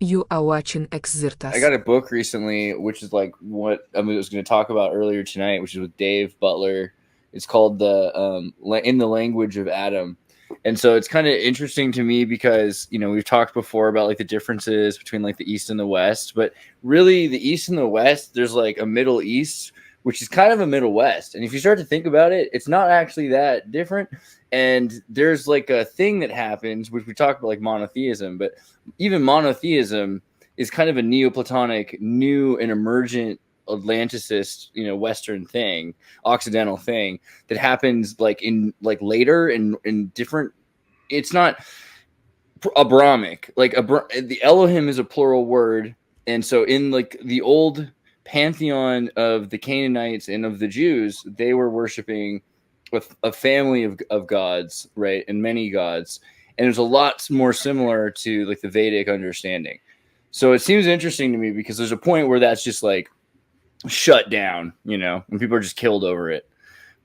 You are watching I Xirtus. got a book recently, which is like what I was going to talk about earlier tonight, which is with Dave Butler. It's called In the Language of Adam, and so it's kind of interesting to me because we've talked before about like the differences between like the East and the West, but really the East and the West, there's like a Middle East, which is kind of a Middle West, and if you start to think about it, it's not actually that different. And there's like a thing that happens, which we talked about, like monotheism, but even monotheism is kind of a Neoplatonic, new and emergent Atlanticist, Western thing, Occidental thing that happens like in like later in different. It's not Abrahamic. Like the Elohim is a plural word, and so in like the old pantheon of the Canaanites and of the Jews, they were worshiping a family of gods, right, and many gods, and it was a lot more similar to like the Vedic understanding. So it seems interesting to me because there's a point where that's just like shut down, and people are just killed over it.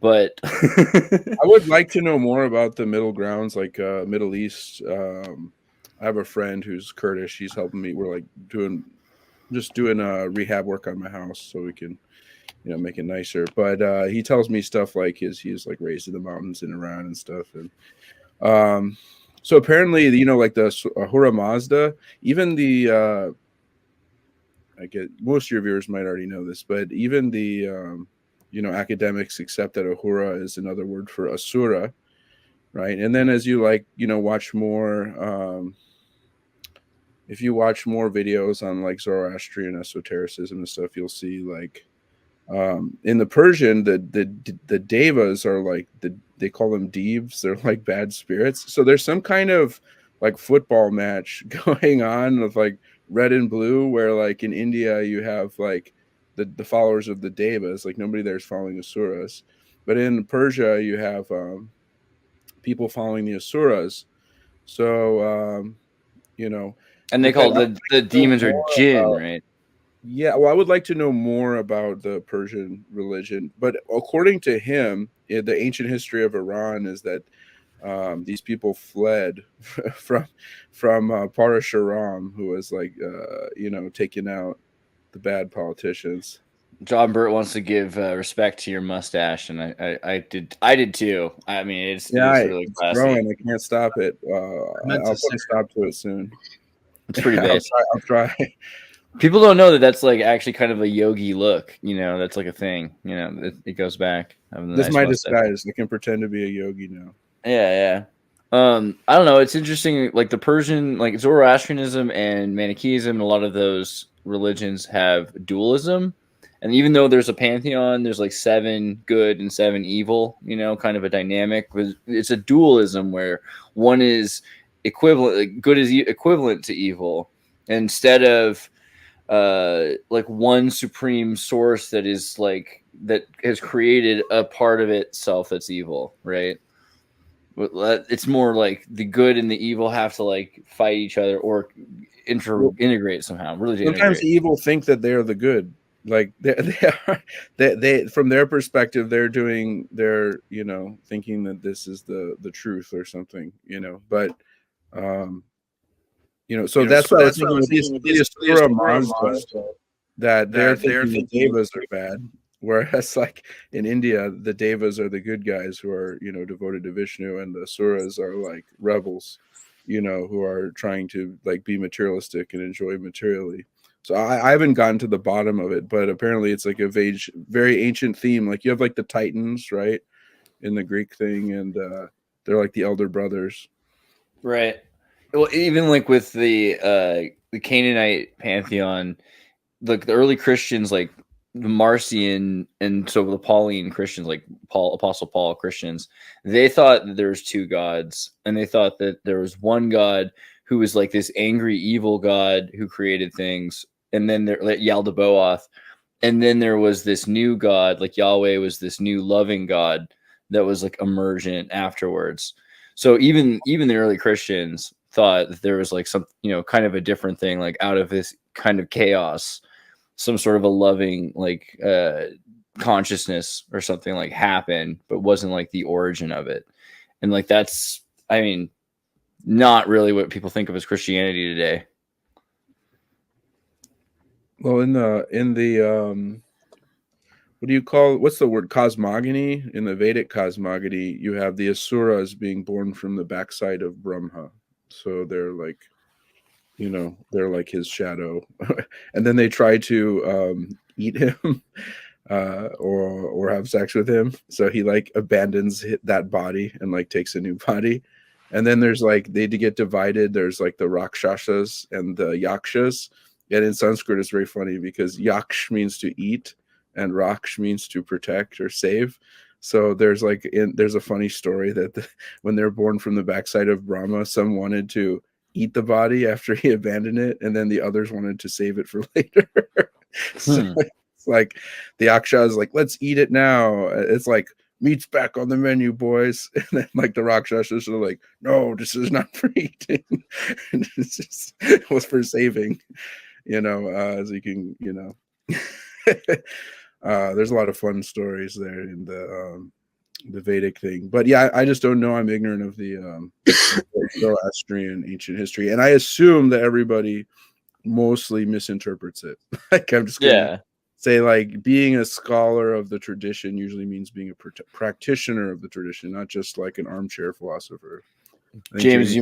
But I would like to know more about the middle grounds, like Middle East. I have a friend who's Kurdish. He's helping me. We're like doing rehab work on my house so we can, make it nicer. But he tells me stuff like he's like raised in the mountains in Iran and stuff. And so apparently, like the Ahura Mazda, even the I get most of your viewers might already know this, but even the academics accept that Ahura is another word for Asura, right? And then as you watch more, if you watch more videos on like Zoroastrian esotericism and stuff, you'll see like in the Persian, the devas are like they call them devs. They're like bad spirits. So there's some kind of like football match going on with like red and blue, where like in India you have like the followers of the devas, like nobody there's following asuras, but in Persia you have people following the asuras. So you know, and they call depend. I would the like to know demons are more jinn, about. right? Yeah, well, I would like to know more about the Persian religion, but according to him, the ancient history of Iran is that these people fled from Parashuram, who was like taking out the bad politicians. John Burt wants to give respect to your mustache, and I did too. I mean, it's really It's classy. growing. I can't stop it. I meant I'll to put say a stop to it soon. It's pretty I'll big. try. I'll try. People don't know that that's like actually kind of a yogi look. That's like a thing. It goes back having the This is nice my mustache. disguise. I can pretend to be a yogi now. Yeah, yeah. I don't know. It's interesting. Like the Persian, like Zoroastrianism and Manichaeism, and a lot of those religions have dualism. And even though there's a pantheon, there's like seven good and seven evil. Kind of a dynamic. But it's a dualism where one is equivalent, like good is equivalent to evil, instead of like one supreme source that is like that has created a part of itself that's evil, right? It's more like the good and the evil have to like fight each other or Well, integrate somehow, really to sometimes integrate. the evil think that they're the good. Like they are, they from their perspective, they're thinking that this is the truth or something, But um, so that's So what I was that's what I thinking was with thinking with the these Asura Asura Mazda, Mazda that they're that they're thinking the thinking devas are bad, whereas like in India, the devas are the good guys who are devoted to Vishnu, and the Asuras are like rebels, who are trying to like be materialistic and enjoy materially. So I haven't gotten to the bottom of it, but apparently it's like a very ancient theme. Like you have like the Titans, right, in the Greek thing, and they're like the elder brothers. Right. Well, even like with the Canaanite pantheon, like the early Christians, like the Marcion and so the Pauline Christians, like Apostle Paul Christians, they thought that there was two gods, and they thought that there was one God who was like this angry, evil God who created things, and then there like Yaldabaoth, and then there was this new God, like Yahweh was this new loving God that was like emergent afterwards. So even the early Christians thought that there was like some kind of a different thing, like out of this kind of chaos, some sort of a loving like consciousness or something like happened, but wasn't like the origin of it. And like that's, I mean, not really what people think of as Christianity today. Well, in the what do you call, what's the word, cosmogony? In the Vedic cosmogony, you have the asuras being born from the backside of Brahma. So they're like, they're like his shadow. And then they try to eat him or have sex with him. So he like abandons that body and like takes a new body. And then there's like, they get divided. There's like the Rakshasas and the Yakshas. And in Sanskrit, it's very funny because Yaksh means to eat and Raksh means to protect or save. So there's like, there's a funny story that when they're born from the backside of Brahma, some wanted to eat the body after he abandoned it, and then the others wanted to save it for later. So it's like the Aksha is like, let's eat it now. It's like, meat's back on the menu, boys. And then like the Rakshasas are like, no, this is not for eating. And it's just, it was for saving, as you can, there's a lot of fun stories there in the Vedic thing. But yeah, I just don't know. I'm ignorant of the Zoroastrian ancient history. And I assume that everybody mostly misinterprets it. Like, I'm just gonna say, like, being a scholar of the tradition usually means being a practitioner of the tradition, not just like an armchair philosopher. James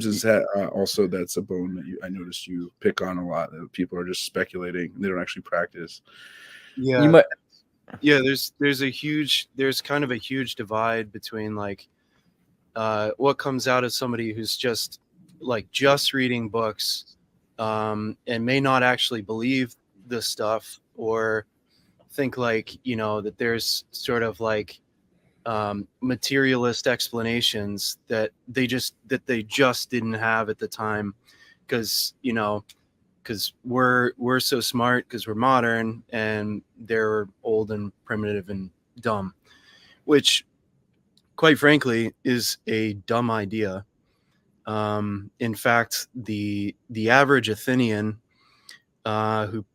is also, that's a bone that I noticed you pick on a lot. That people are just speculating and they don't actually practice. Yeah, there's kind of a huge divide between like what comes out of somebody who's just reading books and may not actually believe this stuff, or think that there's sort of like materialist explanations that they just didn't have at the time, because we're so smart because we're modern, and they're old and primitive and dumb, which quite frankly is a dumb idea. In fact, the average Athenian who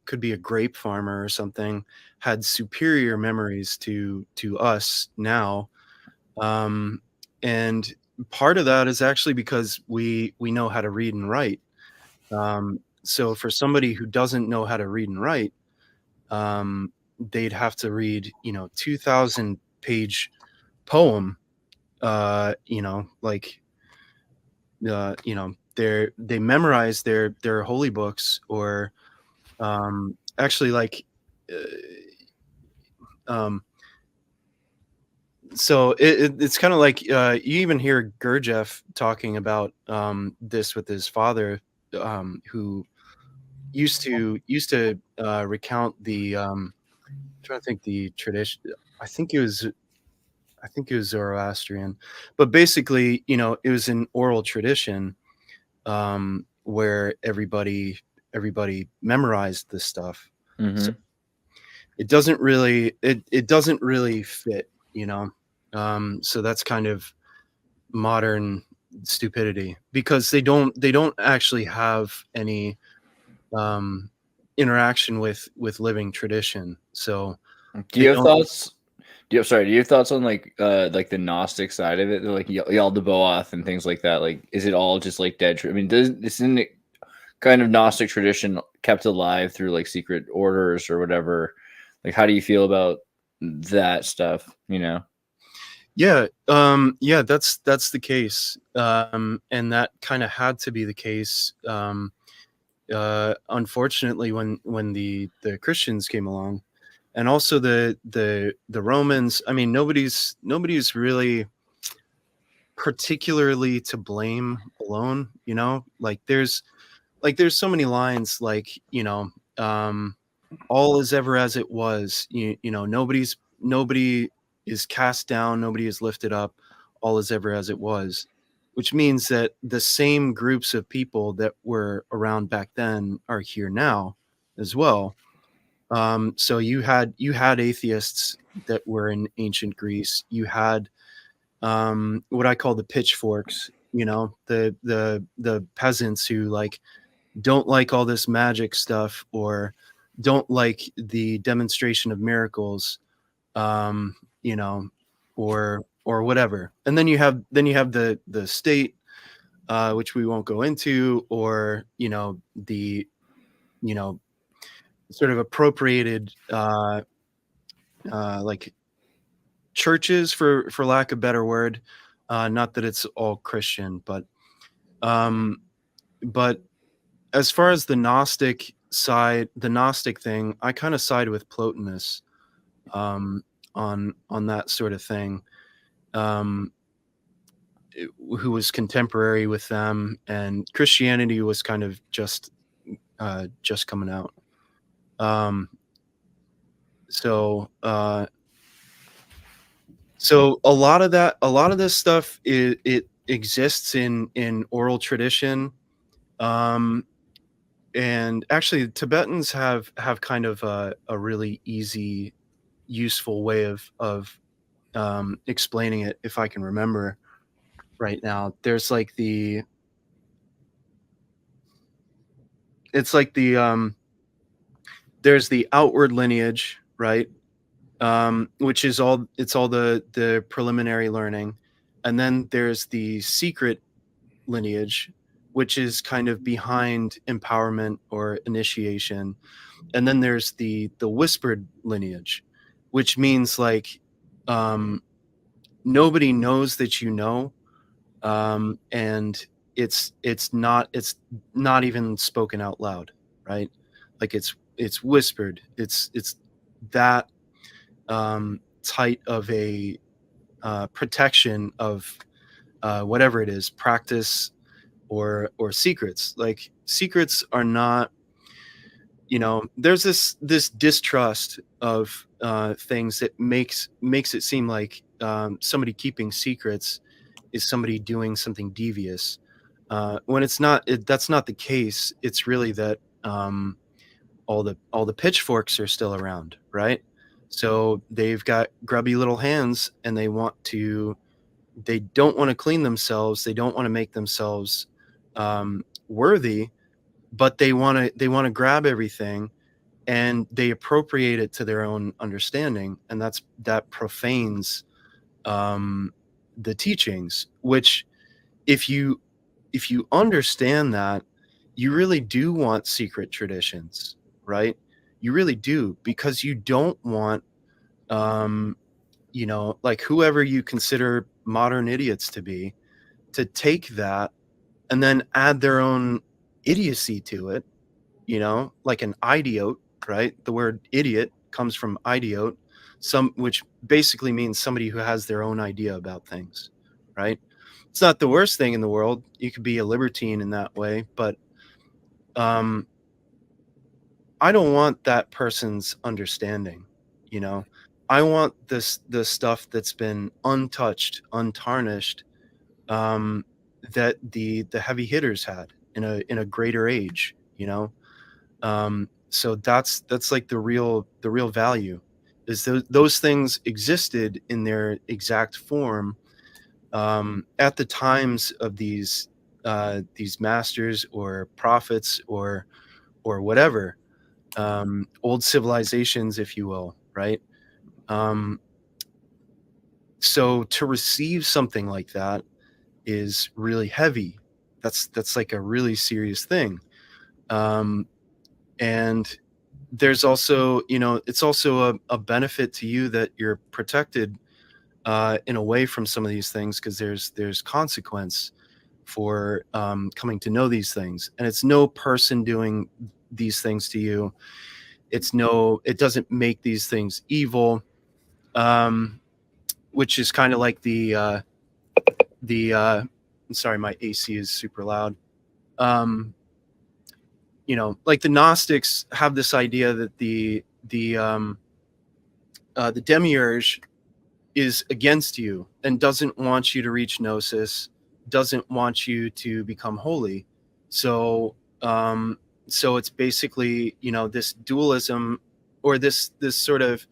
could be a grape farmer or something had superior memories to us now, and part of that is actually because we know how to read and write. So for somebody who doesn't know how to read and write, they'd have to read 2,000 page poem, they memorize their holy books, or actually so it's kind of like you even hear Gurdjieff talking about this with his father, who used to recount the I'm trying to think the tradition. I think it was Zoroastrian, but basically, it was an oral tradition where everybody memorized this stuff. So it doesn't really fit, so that's kind of modern stupidity, because they don't actually have any interaction with living tradition. So do you have thoughts on like the Gnostic side of it, like Yaldabaoth and things like that? Like, is it all just like dead? I mean, isn't it kind of Gnostic tradition kept alive through like secret orders or whatever? Like, how do you feel about that stuff? Yeah, that's the case, and that kind of had to be the case. Unfortunately, when the Christians came along, and also the Romans. I mean, nobody's really particularly to blame alone. Like there's so many lines, like all is ever as it was. Nobody is cast down, nobody is lifted up. All is ever as it was, which means that the same groups of people that were around back then are here now as well. So you had atheists that were in ancient Greece. You had what I call the pitchforks. The peasants who don't like all this magic stuff, or don't like the demonstration of miracles, or whatever. And then you have the state, which we won't go into, or the you know, sort of appropriated like churches, for lack of a better word. Not that it's all Christian, um, but as far as the Gnostic side, the Gnostic thing, I kind of side with Plotinus um, on that sort of thing. Um, who was contemporary with them, and Christianity was kind of just coming out. Um, so so a lot of that, a lot of this stuff, it exists in oral tradition. Um, and actually, Tibetans have kind of a really easy, useful way of explaining it, if I can remember right now. There's like the it's like there's the outward lineage, right? Which is all the preliminary learning, and then there's the secret lineage, which is kind of behind empowerment or initiation, and then there's the whispered lineage, which means like um, nobody knows that you know, and it's not even spoken out loud, right? Like it's whispered. It's that tight of a protection of whatever it is, practice or secrets. Like secrets are not, there's this distrust of things that makes it seem like somebody keeping secrets is somebody doing something devious. When it's not, that's not the case. It's really that all the pitchforks are still around, right? So they've got grubby little hands, and they don't want to clean themselves. They don't want to make themselves worthy, but they want to grab everything, and they appropriate it to their own understanding, and that profanes the teachings. Which, if you understand that, you really do want secret traditions, right? You really do, because you don't want like whoever you consider modern idiots to be, to take that and then add their own idiocy to it, like an idiot, right? The word idiot comes from idiot, which basically means somebody who has their own idea about things, right? It's not the worst thing in the world. You could be a libertine in that way, but um, I don't want that person's understanding, you know. I want the stuff that's been untouched, untarnished, um, that the heavy hitters had in a greater age, so that's like the real value, is those things existed in their exact form at the times of these masters or prophets or whatever, old civilizations, if you will, right? um, so to receive something like that is really heavy. That's like a really serious thing. um, and there's also, it's also a benefit to you that you're protected in a way from some of these things, because there's consequence for coming to know these things, and it's no person doing these things to you. It doesn't make these things evil, which is kind of like the I'm sorry, my AC is super loud. um like the Gnostics have this idea that the demiurge is against you and doesn't want you to reach gnosis, doesn't want you to become holy. So so it's basically, this dualism, or this sort of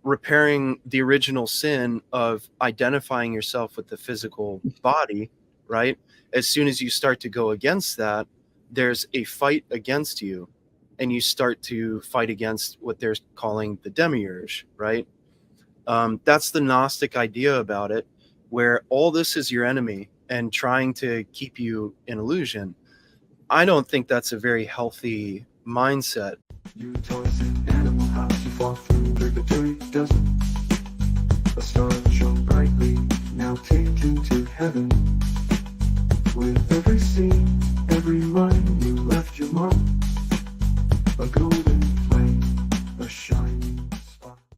repairing the original sin of identifying yourself with the physical body, right? As soon as you start to go against that, there's a fight against you, and you start to fight against what they're calling the demiurge, right? That's the Gnostic idea about it, where all this is your enemy and trying to keep you in illusion. I don't think that's a very healthy mindset. You toss an animal house, you fought through the dirty desert. A star shone brightly, now taken to heaven. With every scene, every line, you left your mark. A golden